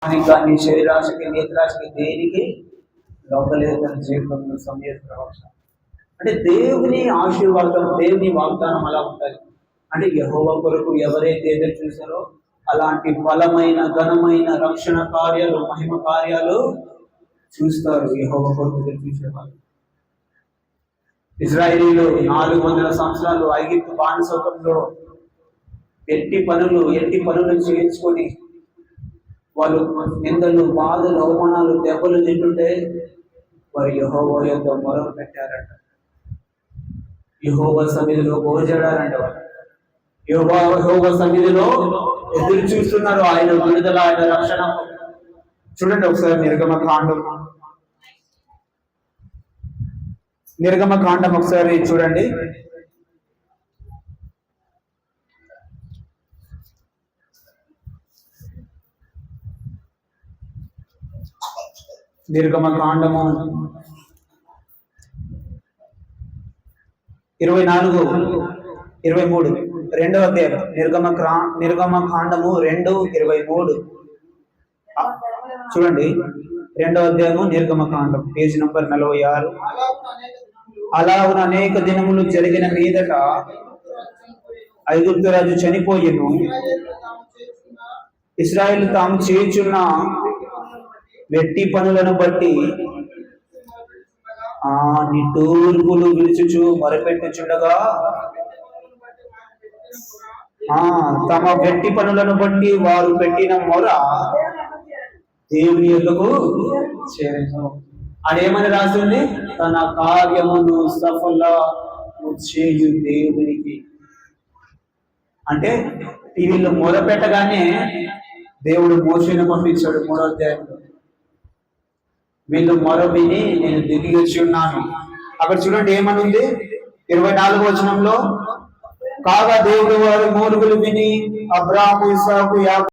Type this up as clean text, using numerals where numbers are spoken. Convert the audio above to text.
కానీ శరీరాశకి నేత్రాశకి దేనికి లోపలేదు తన జీవితంలో సమయ ప్రవక్ష అంటే దేవుని ఆశీర్వాదం, దేవుని వాగ్దానం అలా ఉంటుంది. అంటే యెహోవా కొరకు ఎవరైతే ఎదురు చూసారో అలాంటి బలమైన ఘనమైన రక్షణ కార్యాలు, మహిమ కార్యాలు చూస్తారు యెహోవా కొరకు ఎదురు చూసేవాళ్ళు. ఇజ్రాయేలీలు 400 సంవత్సరాలు ఐగుప్తు బానిసత్వంలో ఎట్టి పనులు చేయించుకొని వాళ్ళు నిందలు, బాధలు, అవమానాలు, దెబ్బలు తింటుంటే వారు యెహోవా యొక్క మొరలు పెట్టారంట. యెహోవా సన్నిధిలో గోజాడారంట. వాళ్ళు యెహోవా సన్నిధిలో ఎదురు చూస్తున్నారు ఆయన విడుదల, ఆయన రక్షణ. చూడండి ఒకసారి నిర్గమకాండం ఒకసారి చూడండి. నిర్గమకాండము 24-23 రెండవ అధ్యాయం. నిర్గమకాండము 2:23 చూడండి. రెండవ అధ్యాయము నిర్గమకాండం, పేజీ నంబర్ 46. అలాగున అనేక దినములు జరిగిన మీదట ఐగుప్తు రాజు చనిపోయెను. ఇశ్రాయేలు తాము చేయుచున్న వెట్టి పనులను బట్టి నిట్టూర్పులు విలుచుచు మొరపెట్టుచుండగా తమ వెట్టి పనులను బట్టి వారు పెట్టిన మొర దేవుని యొద్దకు చేరెను. అదేమని రాసింది? తన కార్యమును సఫలము చేయు దేవునికి. అంటే వీళ్ళు మొర పెట్టగానే దేవుడు మోషేను పంపించాడు 3వ అధ్యాయంలో. వీళ్ళు మొర విని నేను దిగి వచ్చి ఉన్నాను. అక్కడ చూడండి ఏమని ఉంది 24వ వచనంలో, కాగా దేవుడు వారి మూలుగులు విని అబ్రాహాము, ఇస్సాకు, యాకోబు